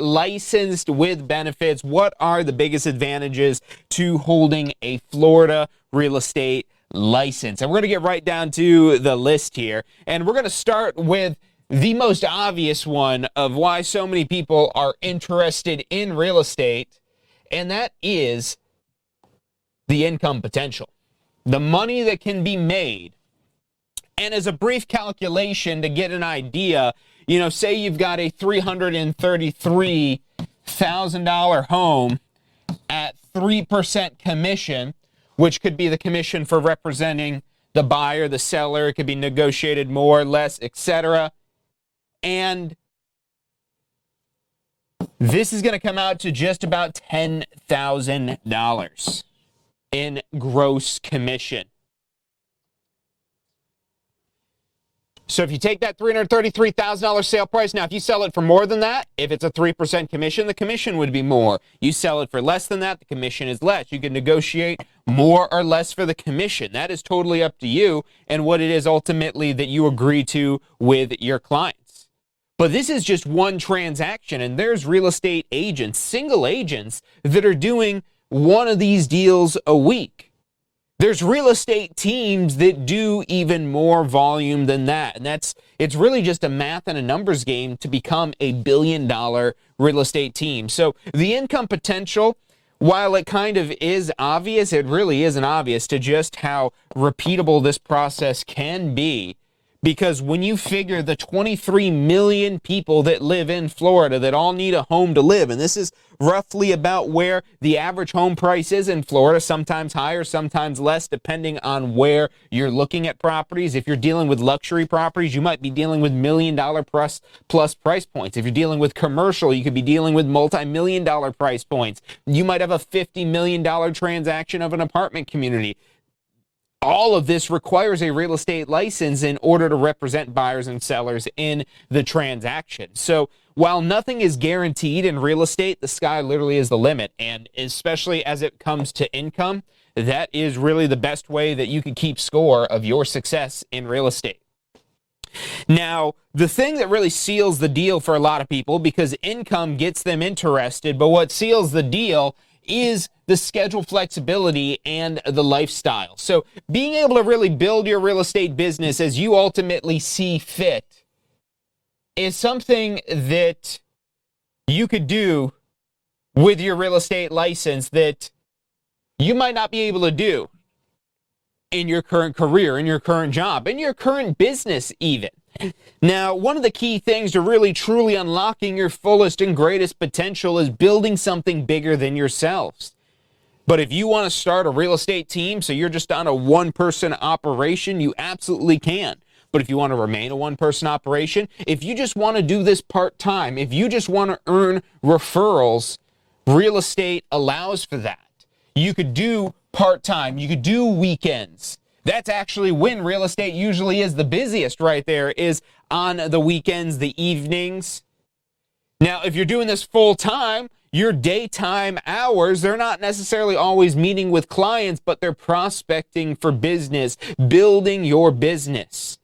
licensed with benefits. What are the biggest advantages to holding a Florida real estate license? And we're going to get right down to the list here. And we're going to start with the most obvious one of why so many people are interested in real estate, and that is the income potential, the money that can be made. And as a brief calculation to get an idea, say you've got a $333,000 home at 3% commission, which could be the commission for representing the buyer, the seller. It could be negotiated more, less, etc. And this is going to come out to just about $10,000 in gross commission. So if you take that $333,000 sale price, now if you sell it for more than that, if it's a 3% commission, the commission would be more. You sell it for less than that, the commission is less. You can negotiate more or less for the commission. That is totally up to you and what it is ultimately that you agree to with your clients. But this is just one transaction, and there's real estate agents, single agents, that are doing one of these deals a week. There's real estate teams that do even more volume than that. And it's really just a math and a numbers game to become a billion-dollar real estate team. So the income potential, while it kind of is obvious, it really isn't obvious to just how repeatable this process can be. Because when you figure the 23 million people that live in Florida that all need a home to live, and this is roughly about where the average home price is in Florida, sometimes higher, sometimes less, depending on where you're looking at properties. If you're dealing with luxury properties, you might be dealing with $1 million plus price points. If you're dealing with commercial, you could be dealing with multi-million-dollar price points. You might have a $50 million transaction of an apartment community. All of this requires a real estate license in order to represent buyers and sellers in the transaction. So while nothing is guaranteed in real estate, the sky literally is the limit. And especially as it comes to income, that is really the best way that you can keep score of your success in real estate. Now, the thing that really seals the deal for a lot of people, because income gets them interested, but what seals the deal is the schedule flexibility and the lifestyle. So being able to really build your real estate business as you ultimately see fit is something that you could do with your real estate license that you might not be able to do in your current career, in your current job, in your current business even. Now, one of the key things to really truly unlocking your fullest and greatest potential is building something bigger than yourselves. But if you want to start a real estate team, so you're just on a one-person operation, you absolutely can. But if you want to remain a one-person operation, if you just want to do this part-time, if you just want to earn referrals, real estate allows for that. You could do part-time, you could do weekends. That's actually when real estate usually is the busiest right there, is on the weekends, the evenings. Now, if you're doing this full-time, your daytime hours, they're not necessarily always meeting with clients, but they're prospecting for business, building your business,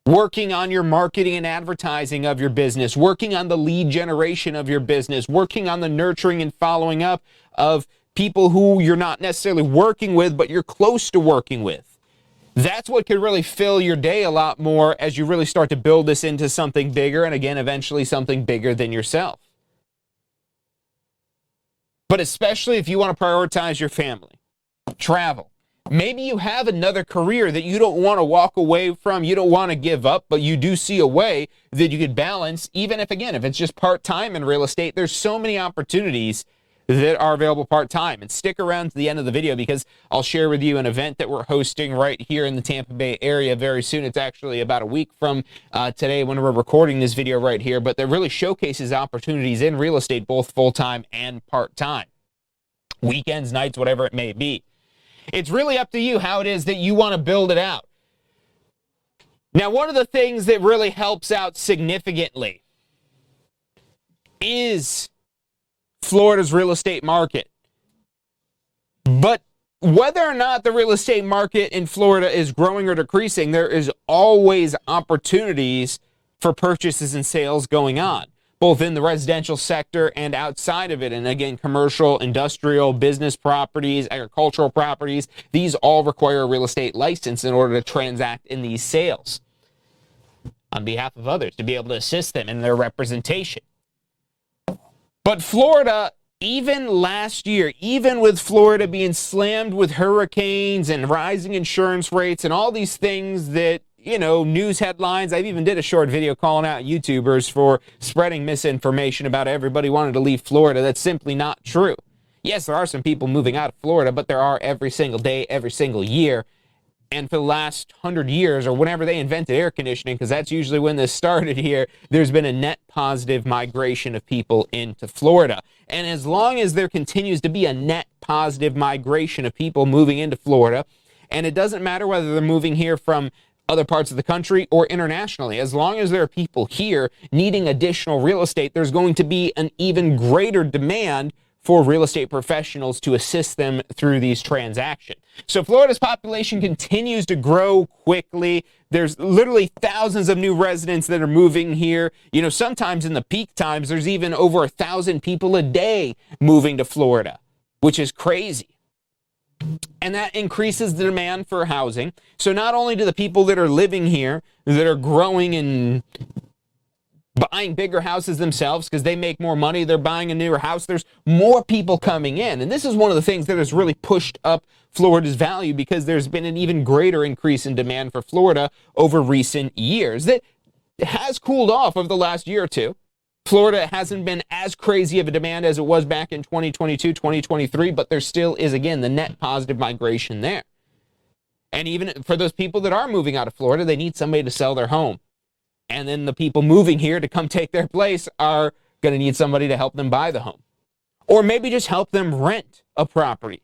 working on your marketing and advertising of your business, working on the lead generation of your business, working on the nurturing and following up of people who you're not necessarily working with, but you're close to working with. That's what could really fill your day a lot more as you really start to build this into something bigger, and again, eventually something bigger than yourself. But especially if you want to prioritize your family, travel. Maybe you have another career that you don't want to walk away from, you don't want to give up, but you do see a way that you could balance, even if, again, if it's just part-time in real estate. There's so many opportunities that are available part-time. And stick around to the end of the video because I'll share with you an event that we're hosting right here in the Tampa Bay area very soon. It's actually about a week from today when we're recording this video right here, but that really showcases opportunities in real estate, both full-time and part-time. Weekends, nights, whatever it may be. It's really up to you how it is that you want to build it out. Now, one of the things that really helps out significantly is Florida's real estate market. But whether or not the real estate market in Florida is growing or decreasing, there is always opportunities for purchases and sales going on. both in the residential sector and outside of it. And again, commercial, industrial, business properties, agricultural properties, these all require a real estate license in order to transact in these sales on behalf of others, to be able to assist them in their representation. But Florida, even last year, even with Florida being slammed with hurricanes and rising insurance rates and all these things that, news headlines. I've even did a short video calling out YouTubers for spreading misinformation about everybody wanting to leave Florida. That's simply not true. Yes, there are some people moving out of Florida, but there are every single day, every single year. And for the last 100 years, or whenever they invented air conditioning, because that's usually when this started here, there's been a net positive migration of people into Florida. And as long as there continues to be a net positive migration of people moving into Florida, and it doesn't matter whether they're moving here from other parts of the country or internationally, as long as there are people here needing additional real estate, there's going to be an even greater demand for real estate professionals to assist them through these transactions. So Florida's population continues to grow quickly. There's literally thousands of new residents that are moving here. Sometimes in the peak times, there's even over 1,000 people a day moving to Florida, which is crazy. And that increases the demand for housing. So not only do the people that are living here, that are growing and buying bigger houses themselves because they make more money, they're buying a newer house, there's more people coming in. And this is one of the things that has really pushed up Florida's value, because there's been an even greater increase in demand for Florida over recent years. That has cooled off over the last year or two. Florida hasn't been as crazy of a demand as it was back in 2022, 2023, but there still is, again, the net positive migration there. And even for those people that are moving out of Florida, they need somebody to sell their home. And then the people moving here to come take their place are going to need somebody to help them buy the home. Or maybe just help them rent a property.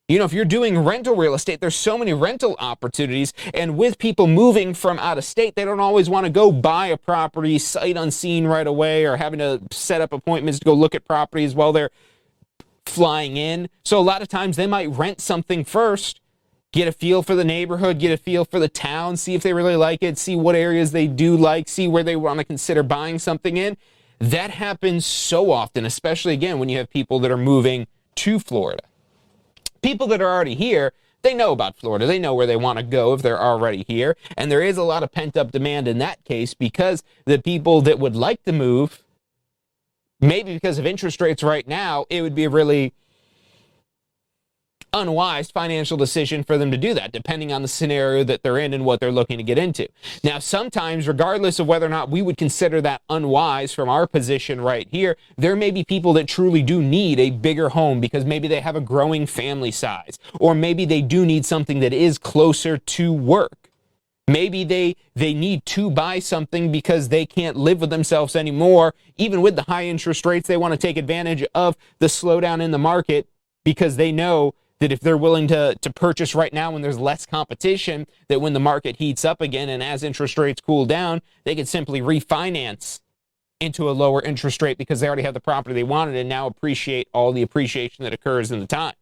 If you're doing rental real estate, there's so many rental opportunities. And with people moving from out of state, they don't always want to go buy a property sight unseen right away, or having to set up appointments to go look at properties while they're flying in. So a lot of times they might rent something first, get a feel for the neighborhood, get a feel for the town, see if they really like it, see what areas they do like, see where they want to consider buying something in. That happens so often, especially, again, when you have people that are moving to Florida. People that are already here, they know about Florida. They know where they want to go if they're already here. And there is a lot of pent-up demand in that case, because the people that would like to move, maybe because of interest rates right now, it would be a really unwise financial decision for them to do that, depending on the scenario that they're in and what they're looking to get into. Now, sometimes, regardless of whether or not we would consider that unwise from our position right here, there may be people that truly do need a bigger home because maybe they have a growing family size, or maybe they do need something that is closer to work. Maybe they need to buy something because they can't live with themselves anymore. Even with the high interest rates, they want to take advantage of the slowdown in the market, because they know that if they're willing to purchase right now when there's less competition, that when the market heats up again and as interest rates cool down, they could simply refinance into a lower interest rate because they already have the property they wanted and now appreciate all the appreciation that occurs in the time.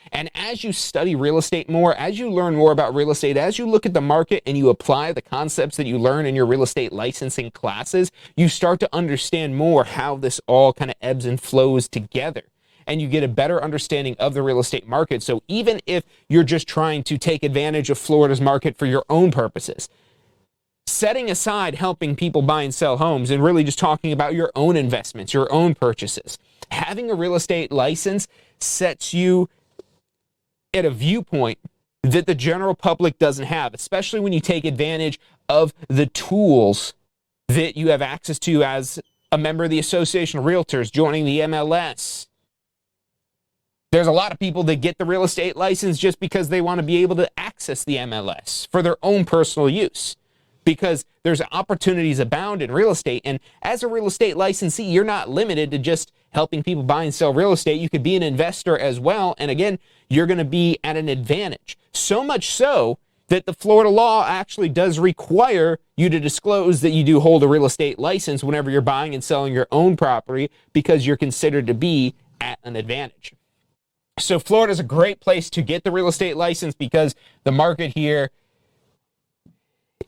And as you study real estate more, as you learn more about real estate, as you look at the market and you apply the concepts that you learn in your real estate licensing classes, you start to understand more how this all kind of ebbs and flows together. And you get a better understanding of the real estate market. So even if you're just trying to take advantage of Florida's market for your own purposes, setting aside helping people buy and sell homes and really just talking about your own investments, your own purchases, having a real estate license sets you at a viewpoint that the general public doesn't have, especially when you take advantage of the tools that you have access to as a member of the Association of Realtors, joining the MLS. There's a lot of people that get the real estate license just because they want to be able to access the MLS for their own personal use, because there's opportunities abound in real estate. And as a real estate licensee, you're not limited to just helping people buy and sell real estate. You could be an investor as well. And again, you're going to be at an advantage. So much so that the Florida law actually does require you to disclose that you do hold a real estate license whenever you're buying and selling your own property, because you're considered to be at an advantage. So Florida is a great place to get the real estate license, because the market here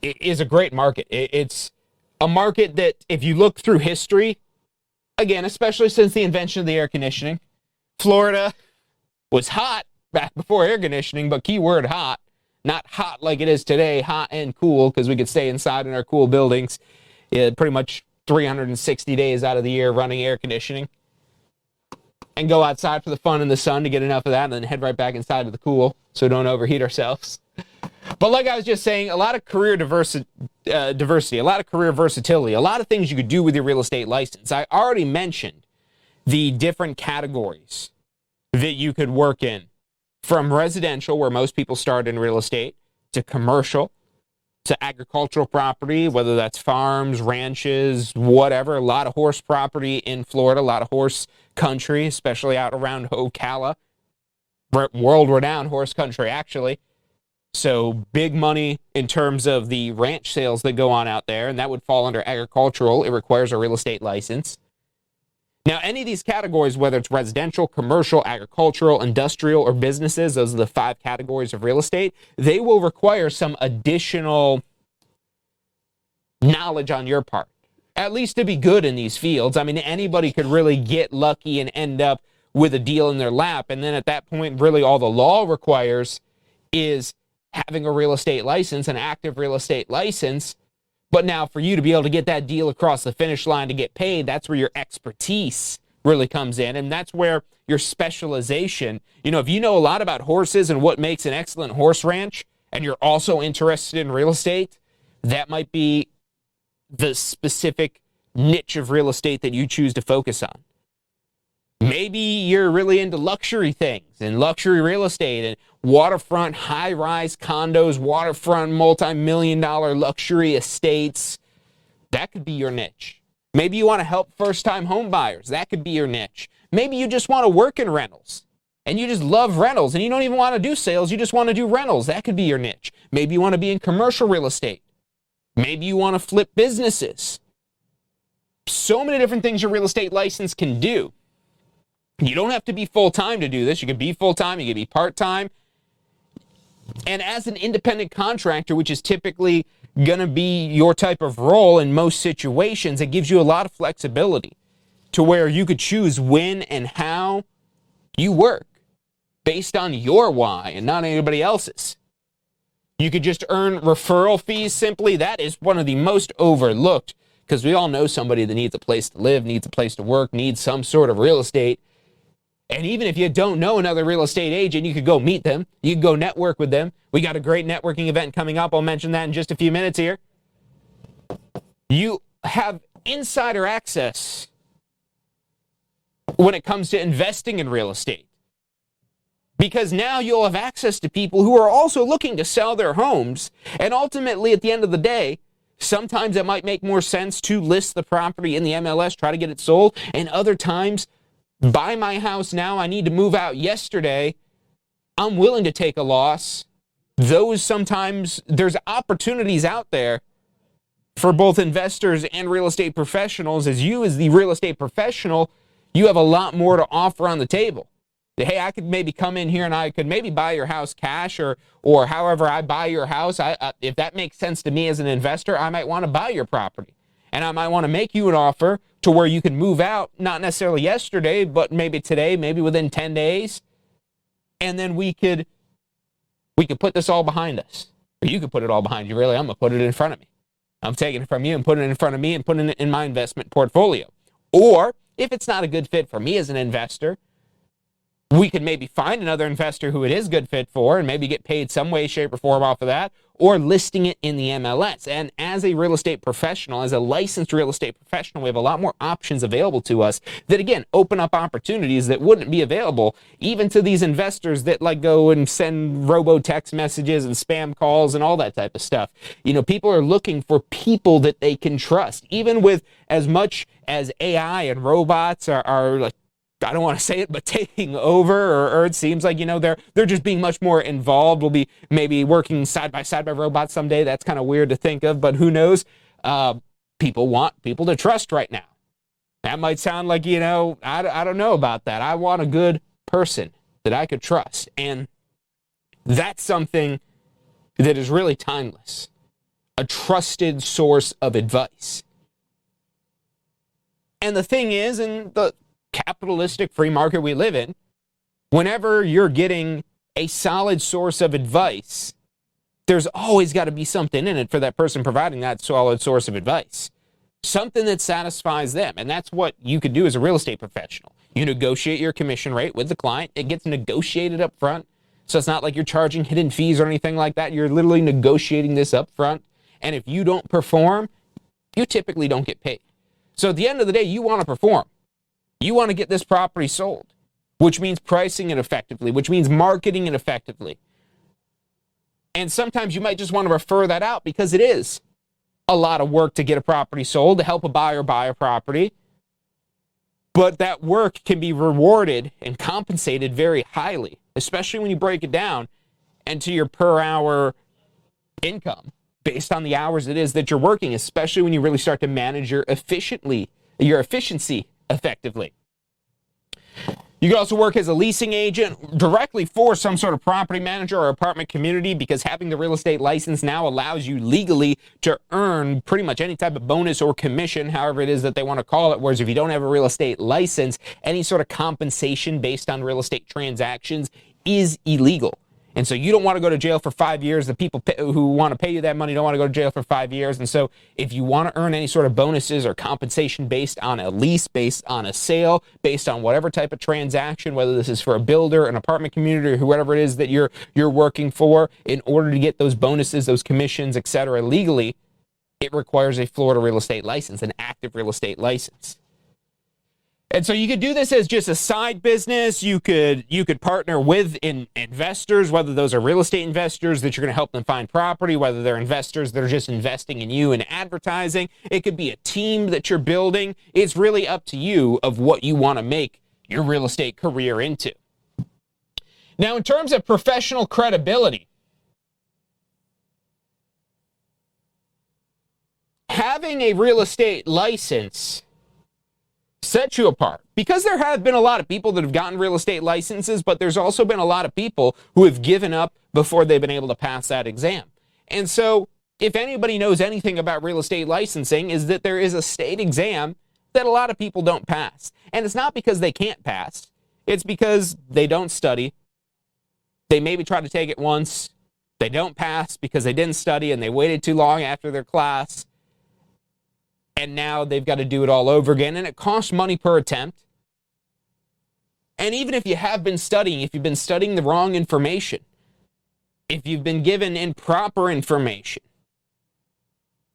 is a great market. It's a market that, if you look through history, again, especially since the invention of the air conditioning. Florida was hot back before air conditioning, but keyword hot. Not hot like it is today, hot and cool, because we could stay inside in our cool buildings pretty much 360 days out of the year running air conditioning. And go outside for the fun in the sun to get enough of that, and then head right back inside to the cool so don't overheat ourselves. But like I was just saying, a lot of career diversity, a lot of career versatility, a lot of things you could do with your real estate license. I already mentioned the different categories that you could work in, from residential, where most people start in real estate, to commercial, to agricultural property, whether that's farms, ranches, whatever. A lot of horse property in Florida, a lot of horse country, especially out around Ocala. World-renowned horse country, actually. So big money in terms of the ranch sales that go on out there, and that would fall under agricultural. It requires a real estate license. Now, any of these categories, whether it's residential, commercial, agricultural, industrial, or businesses, those are the 5 categories of real estate, they will require some additional knowledge on your part, at least to be good in these fields. I mean, anybody could really get lucky and end up with a deal in their lap, and then at that point, really all the law requires is having a real estate license, an active real estate license. But now for you to be able to get that deal across the finish line to get paid, that's where your expertise really comes in. And that's where your specialization, if you know a lot about horses and what makes an excellent horse ranch, and you're also interested in real estate, that might be the specific niche of real estate that you choose to focus on. Maybe you're really into luxury things and luxury real estate and waterfront high-rise condos, waterfront multi-million-dollar luxury estates. That could be your niche. Maybe you want to help first-time home buyers. That could be your niche. Maybe you just want to work in rentals and you just love rentals and you don't even want to do sales. You just want to do rentals. That could be your niche. Maybe you want to be in commercial real estate. Maybe you want to flip businesses. So many different things your real estate license can do. You don't have to be full-time to do this. You can be full-time, you can be part-time. And as an independent contractor, which is typically going to be your type of role in most situations, it gives you a lot of flexibility to where you could choose when and how you work based on your why and not anybody else's. You could just earn referral fees simply. That is one of the most overlooked, because we all know somebody that needs a place to live, needs a place to work, needs some sort of real estate. And even if you don't know another real estate agent, you could go meet them. You could go network with them. We got a great networking event coming up. I'll mention that in just a few minutes here. You have insider access when it comes to investing in real estate, because now you'll have access to people who are also looking to sell their homes. And ultimately, at the end of the day, sometimes it might make more sense to list the property in the MLS, try to get it sold. And other times, buy my house now, I need to move out yesterday, I'm willing to take a loss. Sometimes there's opportunities out there for both investors and real estate professionals. As the real estate professional, you have a lot more to offer on the table. Hey, I could maybe come in here and I could maybe buy your house cash, or however I buy your house. If that makes sense to me as an investor, I might want to buy your property. And I might want to make you an offer to where you can move out, not necessarily yesterday, but maybe today, maybe within 10 days. And then we could put this all behind us. Or you could put it all behind you, really. I'm going to put it in front of me. I'm taking it from you and putting it in front of me and putting it in my investment portfolio. Or if it's not a good fit for me as an investor, we could maybe find another investor who it is a good fit for and maybe get paid some way, shape, or form off of that, or listing it in the MLS. And as a real estate professional, as a licensed real estate professional, we have a lot more options available to us that, again, open up opportunities that wouldn't be available even to these investors that go and send robo-text messages and spam calls and all that type of stuff. People are looking for people that they can trust. Even with as much as AI and robots are I don't want to say it, but taking over, or it seems like, they're just being much more involved. We'll be maybe working side by side by robots someday. That's kind of weird to think of, but who knows? People want people to trust right now. That might sound like, I don't know about that. I want a good person that I could trust. And that's something that is really timeless. A trusted source of advice. And the thing is, in the capitalistic free market we live in, whenever you're getting a solid source of advice, there's always got to be something in it for that person providing that solid source of advice. Something that satisfies them. And that's what you could do as a real estate professional. You negotiate your commission rate with the client. It gets negotiated up front. So it's not like you're charging hidden fees or anything like that. You're literally negotiating this up front. And if you don't perform, you typically don't get paid. So at the end of the day, you want to perform. You want to get this property sold, which means pricing it effectively, which means marketing it effectively. And sometimes you might just want to refer that out because it is a lot of work to get a property sold, to help a buyer buy a property. But that work can be rewarded and compensated very highly, especially when you break it down into your per hour income based on the hours it is that you're working, especially when you really start to manage your efficiency effectively. You can also work as a leasing agent directly for some sort of property manager or apartment community, because having the real estate license now allows you legally to earn pretty much any type of bonus or commission, however it is that they want to call it. Whereas if you don't have a real estate license, any sort of compensation based on real estate transactions is illegal. And so you don't want to go to jail for 5 years. The people who want to pay you that money don't want to go to jail for 5 years. And so if you want to earn any sort of bonuses or compensation based on a lease, based on a sale, based on whatever type of transaction, whether this is for a builder, an apartment community, or whoever it is that you're working for, in order to get those bonuses, those commissions, etc., legally, it requires a Florida real estate license, an active real estate license. And so you could do this as just a side business. You could partner with investors, whether those are real estate investors that you're going to help them find property, whether they're investors that are just investing in you and advertising. It could be a team that you're building. It's really up to you of what you want to make your real estate career into. Now, in terms of professional credibility, having a real estate license sets you apart, because there have been a lot of people that have gotten real estate licenses, but there's also been a lot of people who have given up before they've been able to pass that exam. And so if anybody knows anything about real estate licensing, is that there is a state exam that a lot of people don't pass. And it's not because they can't pass. It's because they don't study. They maybe try to take it once. They don't pass because they didn't study and they waited too long after their class. And now they've got to do it all over again, and it costs money per attempt. And even if you have been studying, if you've been studying the wrong information, if you've been given improper information,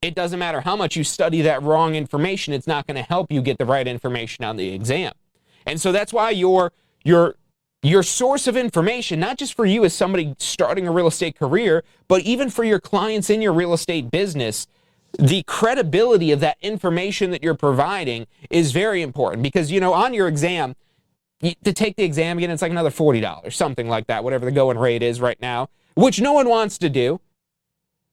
it doesn't matter how much you study that wrong information, it's not going to help you get the right information on the exam. And so that's why your source of information, not just for you as somebody starting a real estate career, but even for your clients in your real estate business, the credibility of that information that you're providing is very important. Because, on your exam, to take the exam again, it's like another $40, something like that, whatever the going rate is right now, which no one wants to do.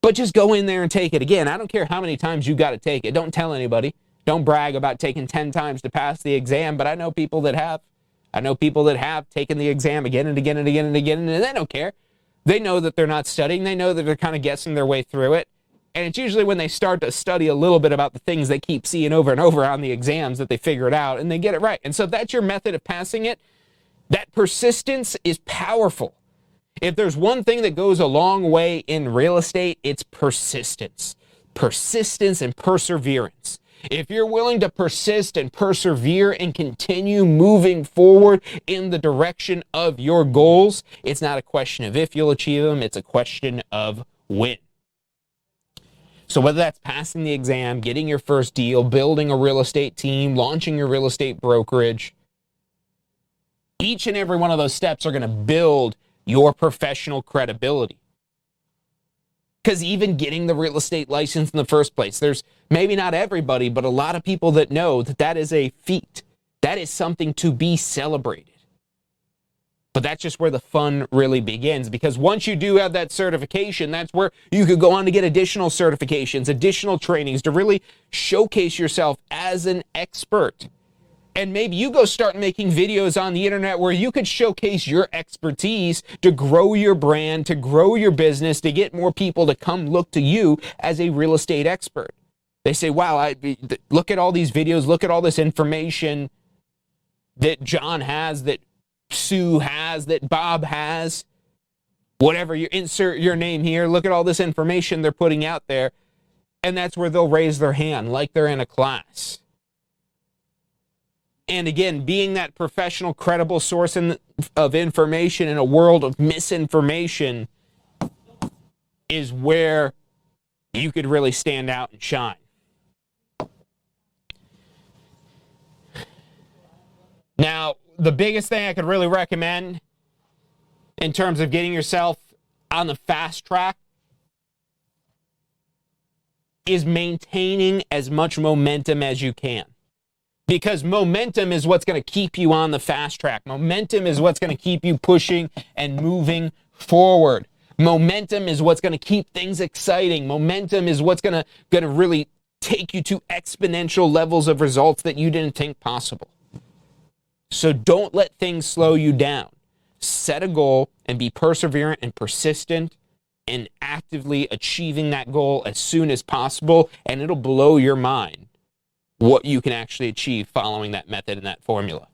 But just go in there and take it again. I don't care how many times you got to take it. Don't tell anybody. Don't brag about taking 10 times to pass the exam, but I know people that have. I know people that have taken the exam again and again and again and again, and they don't care. They know that they're not studying. They know that they're kind of guessing their way through it. And it's usually when they start to study a little bit about the things they keep seeing over and over on the exams that they figure it out and they get it right. And so if that's your method of passing it, that persistence is powerful. If there's one thing that goes a long way in real estate, it's persistence. Persistence and perseverance. If you're willing to persist and persevere and continue moving forward in the direction of your goals, it's not a question of if you'll achieve them, it's a question of when. So whether that's passing the exam, getting your first deal, building a real estate team, launching your real estate brokerage, each and every one of those steps are going to build your professional credibility. Because even getting the real estate license in the first place, there's maybe not everybody, but a lot of people that know that that is a feat. That is something to be celebrated. But that's just where the fun really begins, because once you do have that certification, that's where you could go on to get additional certifications, additional trainings to really showcase yourself as an expert. And maybe you go start making videos on the internet where you could showcase your expertise to grow your brand, to grow your business, to get more people to come look to you as a real estate expert. They say, wow, look at all these videos, look at all this information that John has, that Sue has, that Bob has. Whatever, you insert your name here, look at all this information they're putting out there. And that's where they'll raise their hand like they're in a class. And again, being that professional, credible source of information in a world of misinformation is where you could really stand out and shine. Now, the biggest thing I could really recommend in terms of getting yourself on the fast track is maintaining as much momentum as you can. Because momentum is what's going to keep you on the fast track. Momentum is what's going to keep you pushing and moving forward. Momentum is what's going to keep things exciting. Momentum is what's going to really take you to exponential levels of results that you didn't think possible. So don't let things slow you down. Set a goal and be perseverant and persistent in actively achieving that goal as soon as possible, and it'll blow your mind what you can actually achieve following that method and that formula.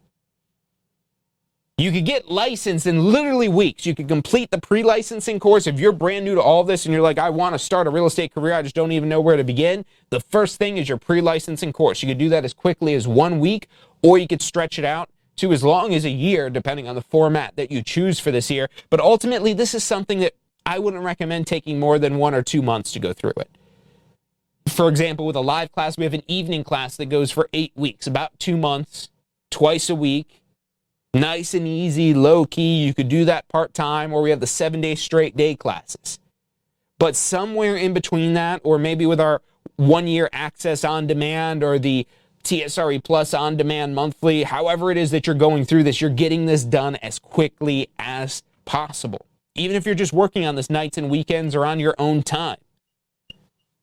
You could get licensed in literally weeks. You could complete the pre-licensing course. If you're brand new to all of this and you're like, I want to start a real estate career, I just don't even know where to begin, the first thing is your pre-licensing course. You could do that as quickly as 1 week, or you could stretch it out to as long as a year, depending on the format that you choose for this year. But ultimately, this is something that I wouldn't recommend taking more than 1 or 2 months to go through it. For example, with a live class, we have an evening class that goes for 8 weeks, about 2 months, twice a week. Nice and easy, low key. You could do that part-time, or we have the 7-day straight day classes. But somewhere in between that, or maybe with our 1-year access on demand or the TSRE Plus on demand monthly, however it is that you're going through this, you're getting this done as quickly as possible. Even if you're just working on this nights and weekends or on your own time.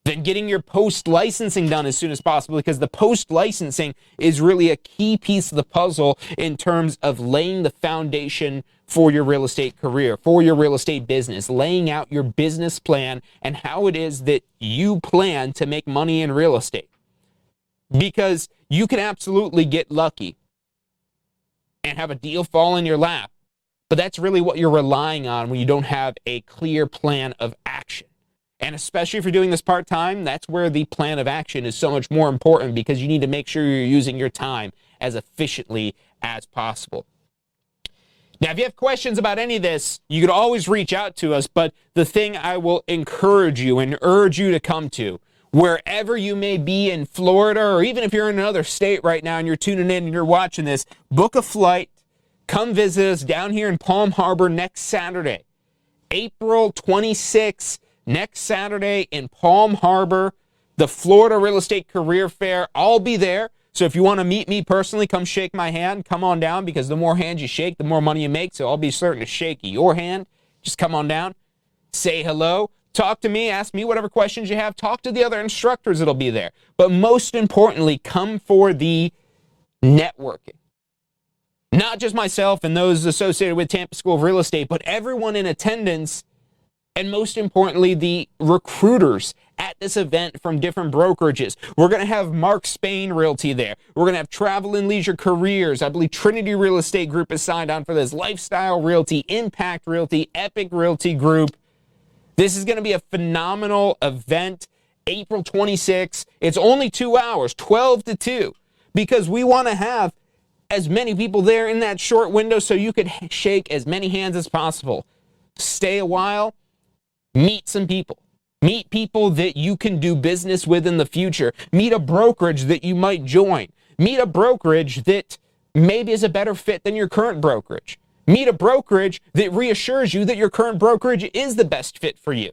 Then getting your post-licensing done as soon as possible, because the post-licensing is really a key piece of the puzzle in terms of laying the foundation for your real estate career, for your real estate business, laying out your business plan and how it is that you plan to make money in real estate. Because you can absolutely get lucky and have a deal fall in your lap, but that's really what you're relying on when you don't have a clear plan of action. And especially if you're doing this part-time, that's where the plan of action is so much more important, because you need to make sure you're using your time as efficiently as possible. Now, if you have questions about any of this, you can always reach out to us, but the thing I will encourage you and urge you to come to, wherever you may be in Florida, or even if you're in another state right now and you're tuning in and you're watching this, book a flight, come visit us down here in Palm Harbor next Saturday, April 26th, next Saturday in Palm Harbor, the Florida Real Estate Career Fair. I'll be there. So if you want to meet me personally, come shake my hand. Come on down, because the more hands you shake, the more money you make. So I'll be certain to shake your hand. Just come on down, say hello, talk to me, ask me whatever questions you have, talk to the other instructors that'll be there. But most importantly, come for the networking. Not just myself and those associated with Tampa School of Real Estate, but everyone in attendance. And most importantly, the recruiters at this event from different brokerages. We're going to have Mark Spain Realty there. We're going to have Travel and Leisure Careers. I believe Trinity Real Estate Group is signed on for this. Lifestyle Realty, Impact Realty, Epic Realty Group. This is going to be a phenomenal event. April 26th. It's only 2 hours, 12 to 2, because we want to have as many people there in that short window so you could shake as many hands as possible. Stay a while. Meet some people. Meet people that you can do business with in the future. Meet a brokerage that you might join. Meet a brokerage that maybe is a better fit than your current brokerage. Meet a brokerage that reassures you that your current brokerage is the best fit for you.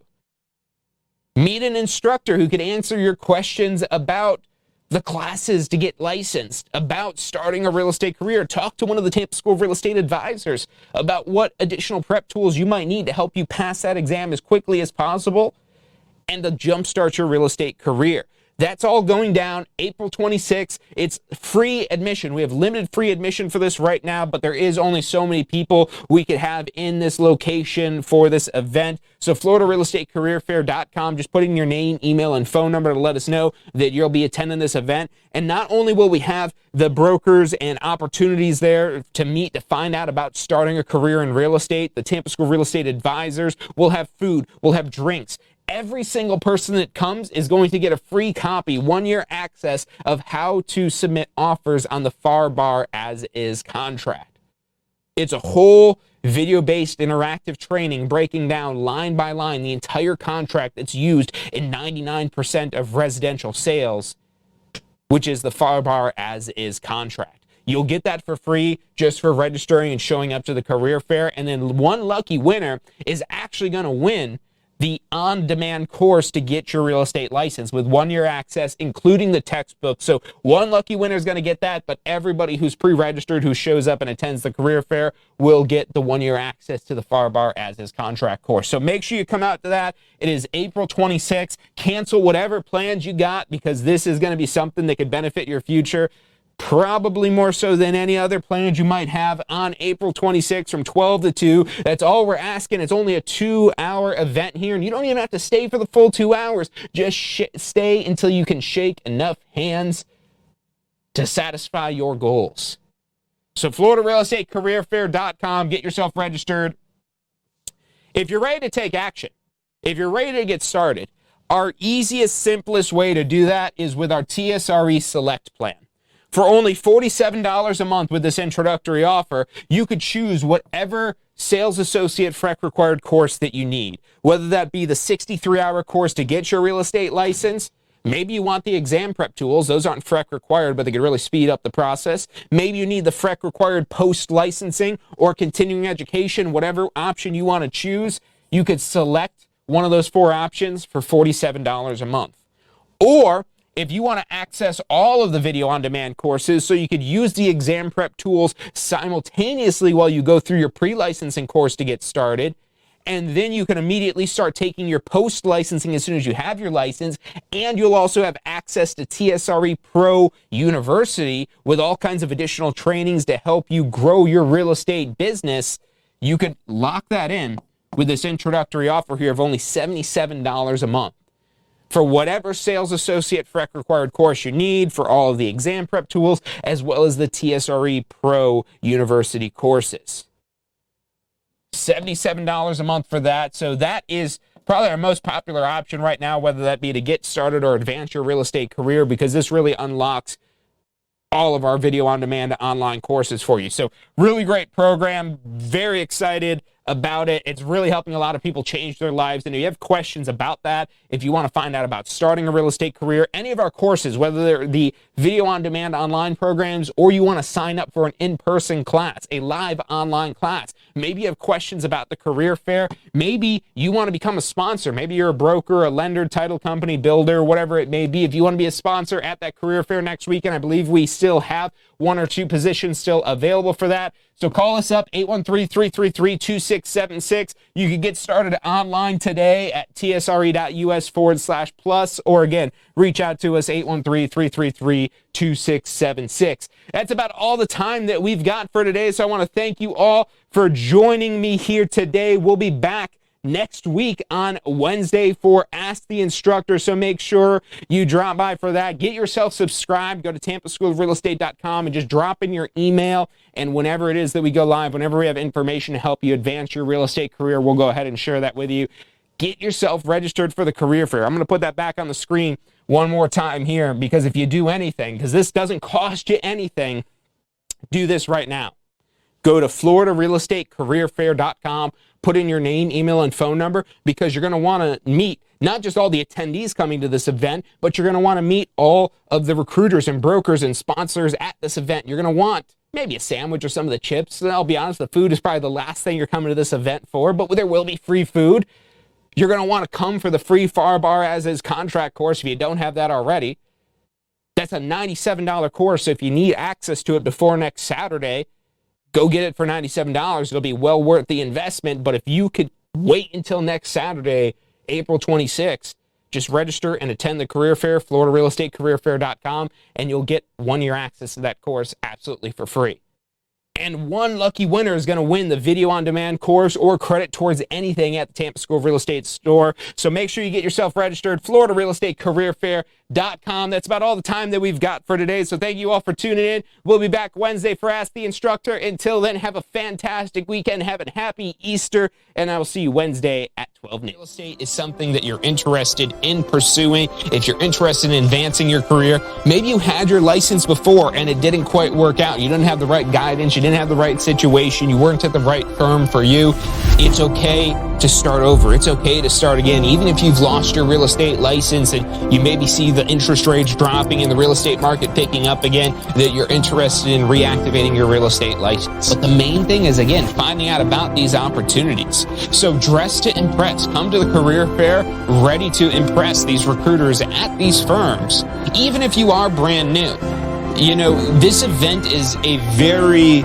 Meet an instructor who can answer your questions about the classes to get licensed, about starting a real estate career. Talk to one of the Tampa School of Real Estate advisors about what additional prep tools you might need to help you pass that exam as quickly as possible and to jumpstart your real estate career. That's all going down April 26th. It's free admission. We have limited free admission for this right now, but there is only so many people we could have in this location for this event. So FloridaRealEstateCareerFair.com, just put in your name, email, and phone number to let us know that you'll be attending this event. And not only will we have the brokers and opportunities there to meet to find out about starting a career in real estate, the Tampa School Real Estate Advisors, we'll have food, we'll have drinks. Every single person that comes is going to get a free copy, 1-year access of how to submit offers on the FAR Bar as is contract. It's a whole video-based interactive training breaking down line by line the entire contract that's used in 99% of residential sales, which is the FAR Bar as is contract. You'll get that for free just for registering and showing up to the career fair. And then one lucky winner is actually going to win the on-demand course to get your real estate license with 1-year access, including the textbook. So one lucky winner is going to get that, but everybody who's pre-registered, who shows up and attends the career fair, will get the 1-year access to the FAR Bar as is contract course. So make sure you come out to that. It is April 26th. Cancel whatever plans you got, because this is going to be something that could benefit your future. Probably more so than any other plans you might have on April 26th from 12 to 2. That's all we're asking. It's only a 2-hour event here, and you don't even have to stay for the full 2 hours. Just stay until you can shake enough hands to satisfy your goals. So FloridaRealEstateCareerFair.com, get yourself registered. If you're ready to take action, if you're ready to get started, our easiest, simplest way to do that is with our TSRE Select plan. For only $47 a month with this introductory offer, you could choose whatever sales associate FREC required course that you need, whether that be the 63-hour course to get your real estate license. Maybe you want the exam prep tools. Those aren't FREC required, but they could really speed up the process. Maybe you need the FREC required post-licensing or continuing education, whatever option you want to choose. You could select one of those 4 options for $47 a month. Or if you want to access all of the video on demand courses so you could use the exam prep tools simultaneously while you go through your pre-licensing course to get started, and then you can immediately start taking your post-licensing as soon as you have your license, and you'll also have access to TSRE Pro University with all kinds of additional trainings to help you grow your real estate business, you could lock that in with this introductory offer here of only $77 a month. For whatever sales associate FREC required course you need, for all of the exam prep tools, as well as the TSRE Pro University courses. $77 a month for that. So that is probably our most popular option right now, whether that be to get started or advance your real estate career, because this really unlocks all of our video on demand online courses for you. So really great program. Very excited about it. It's really helping a lot of people change their lives. And if you have questions about that, if you want to find out about starting a real estate career, any of our courses, whether they're the video on demand online programs, or you want to sign up for an in-person class, a live online class, maybe you have questions about the career fair, maybe you want to become a sponsor, maybe you're a broker, a lender, title company, builder, whatever it may be. If you want to be a sponsor at that career fair next weekend, I believe we still have 1 or 2 positions still available for that. So call us up, 813-333-2676. You can get started online today at tsre.us/plus, or again, reach out to us, 813-333-2676. That's about all the time that we've got for today. So I want to thank you all for joining me here today. We'll be back next week on Wednesday for Ask the Instructor, so make sure you drop by for that. Get yourself subscribed. Go to tampaschoolofrealestate.com and just drop in your email, and whenever it is that we go live, whenever we have information to help you advance your real estate career, we'll go ahead and share that with you. Get yourself registered for the career fair. I'm going to put that back on the screen one more time here, because if you do anything, because this doesn't cost you anything, do this right now. Go to FloridaRealEstateCareerFair.com. Put in your name, email, and phone number, because you're going to want to meet not just all the attendees coming to this event, but you're going to want to meet all of the recruiters and brokers and sponsors at this event. You're going to want maybe a sandwich or some of the chips. And I'll be honest, the food is probably the last thing you're coming to this event for, but there will be free food. You're going to want to come for the free FAR Bar as is contract course if you don't have that already. That's a $97 course, so if you need access to it before next Saturday, go get it for $97. It'll be well worth the investment. But if you could wait until next Saturday, April 26th, Just register and attend the career fair, FloridaRealEstateCareerFair.com, and you'll get 1-year access to that course absolutely for free. And one lucky winner is going to win the video-on-demand course or credit towards anything at the Tampa School of Real Estate store. So make sure you get yourself registered, FloridaRealEstateCareerFair.com. That's about all the time that we've got for today. So thank you all for tuning in. We'll be back Wednesday for Ask the Instructor. Until then, have a fantastic weekend. Have a happy Easter. And I will see you Wednesday at 12 noon. Real estate is something that you're interested in pursuing. If you're interested in advancing your career, maybe you had your license before and it didn't quite work out. You didn't have the right guidance. You didn't have the right situation. You weren't at the right firm for you. It's okay to start over. It's okay to start again. Even if you've lost your real estate license and you maybe see the interest rates dropping and the real estate market picking up again, that you're interested in reactivating your real estate license. But the main thing is, again, finding out about these opportunities. So dress to impress. Come to the career fair ready to impress these recruiters at these firms. Even if you are brand new, you know, this event is a very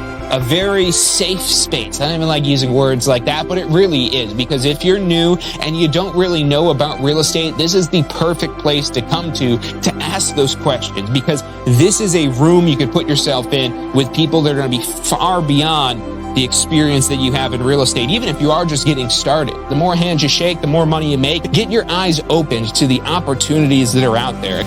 safe space. I don't even like using words like that, but it really is, because if you're new and you don't really know about real estate, this is the perfect place to come to ask those questions, because this is a room you could put yourself in with people that are going to be far beyond the experience that you have in real estate. Even if you are just getting started, the more hands you shake, the more money you make. Get your eyes opened to the opportunities that are out there.